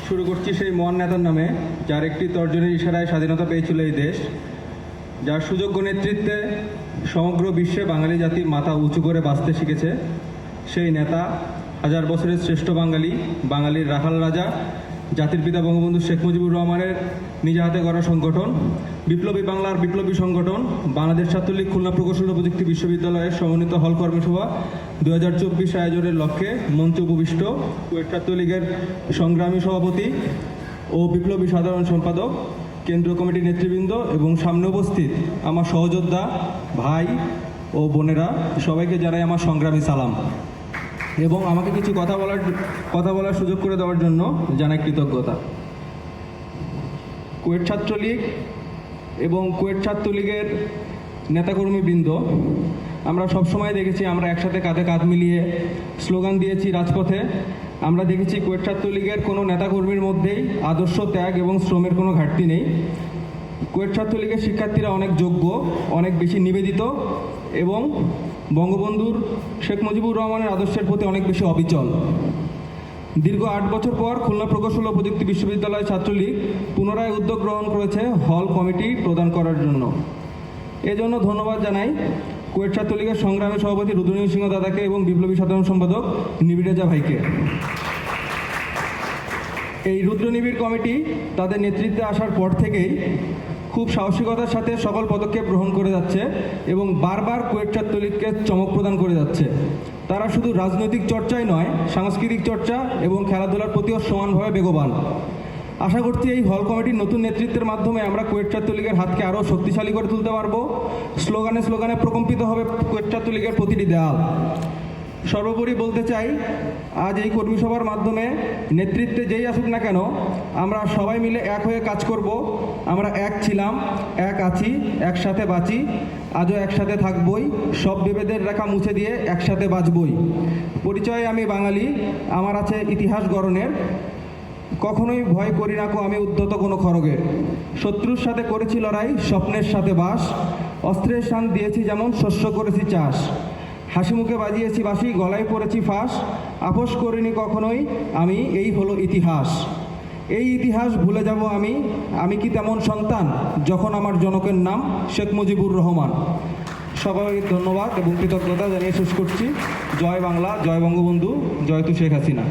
শুরু করছি সেই মহান নেতার নামে, যার একটি তর্জনীর ইশারায় স্বাধীনতা পেয়েছিল এই দেশ, যার সুযোগ্য নেতৃত্বে সমগ্র বিশ্বে বাঙালি জাতি মাথা উঁচু করে বাঁচতে শিখেছে। সেই নেতা, হাজার বছরের শ্রেষ্ঠ বাঙালি, বাঙালির রাখাল রাজা, জাতির পিতা বঙ্গবন্ধু শেখ মুজিবুর রহমানের নিজ হাতে গড়া সংগঠন বিপ্লবী বাংলার বিপ্লবী সংগঠন বাংলাদেশ ছাত্রলীগ খুলনা প্রকৌশল ও প্রযুক্তি বিশ্ববিদ্যালয়ের সমন্বিত হল কর্মসভা 2024 আয়োজনের লক্ষ্যে মঞ্চে উপবিষ্ট কুয়েট ছাত্রলীগের সংগ্রামী সভাপতি ও বিপ্লবী সাধারণ সম্পাদক, কেন্দ্রীয় কমিটির নেতৃবৃন্দ এবং সামনে উপস্থিত আমার সহযোদ্ধা ভাই ও বোনেরা, সবাইকে জানাই আমার সংগ্রামী সালাম এবং আমাকে কিছু কথা বলার সুযোগ করে দেওয়ার জন্য জানাই কৃতজ্ঞতা। কুয়েট ছাত্রলীগ এবং কুয়েট ছাত্রলীগের নেতাকর্মীবৃন্দ, আমরা সবসময় দেখেছি আমরা একসাথে কাঁধে কাঁধ মিলিয়ে স্লোগান দিয়েছি রাজপথে। আমরা দেখেছি কুয়েট ছাত্রলীগের কোনো নেতাকর্মীর মধ্যেই আদর্শ, ত্যাগ এবং শ্রমের কোনো ঘাটতি নেই। কুয়েট ছাত্রলীগের শিক্ষার্থীরা অনেক যোগ্য, অনেক বেশি নিবেদিত এবং বঙ্গবন্ধুর শেখ মুজিবুর রহমানের আদর্শের প্রতি অনেক বেশি অবিচল। দীর্ঘ 8 বছর পর খুলনা প্রকৌশল ও প্রযুক্তি বিশ্ববিদ্যালয় ছাত্রলীগ পুনরায় উদ্যোগ গ্রহণ করেছে হল কমিটি প্রদান করার জন্য। এজন্য ধন্যবাদ জানাই কুয়েট ছাত্রলীগের সংগ্রামী সভাপতি রুদ্রনীল সিংহ দাদাকে এবং বিপ্লবী সাধারণ সম্পাদক নিবিড় রেজা ভাইকে। এই রুদ্রনিবিড় কমিটি তাদের নেতৃত্বে আসার পর থেকেই খুব সাহসিকতার সাথে সকল পদক্ষেপ গ্রহণ করে যাচ্ছে এবং বারবার কুয়েট ছাত্রলীগকে চমক প্রদান করে যাচ্ছে। তারা শুধু রাজনৈতিক চর্চাই নয়, সাংস্কৃতিক চর্চা এবং খেলাধুলার প্রতিও সমানভাবে বেগবান। আশা করছি এই হল কমিটির নতুন নেতৃত্বের মাধ্যমে আমরা কুয়েট ছাত্রলীগের হাতকে আরও শক্তিশালী করে তুলতে পারবো। স্লোগানে স্লোগানে প্রকম্পিত হবে কুয়েট ছাত্রলীগের প্রতিটি দেয়াল। সর্বোপরি বলতে চাই, আজ এই কর্মী সভার মাধ্যমে নেতৃত্বে যেই আসুক না কেন, আমরা সবাই মিলে এক হয়ে কাজ করব। আমরা এক ছিলাম, এক আছি, একসাথে বাঁচি, আজও একসাথে থাকবই। সব বিভেদের রেখা মুছে দিয়ে একসাথে বাঁচবই। পরিচয়ে আমি বাঙালি, আমার আছে ইতিহাস গড়নের। কখনোই ভয় করি না আমি উদ্ধত কোনো খড়গের। শত্রুর সাথে করেছি লড়াই, স্বপ্নের সাথে বাস। অস্ত্রের শান দিয়েছি যেমন, শস্য করেছি চাষ। হাসি মুখে বাজিয়েছি বাঁশি, গলায় পড়েছি ফাঁস। আপোষ করিনি কখনোই আমি, এই হলো ইতিহাস। এই ইতিহাস ভুলে যাব আমি কি তেমন সন্তান যখন আমার জনকের নাম শেখ মুজিবুর রহমান। সবাই ধন্যবাদ এবং কৃতজ্ঞতা জানিয়ে শেষ করছি। জয় বাংলা, জয় বঙ্গবন্ধু, জয় তু শেখ হাসিনা।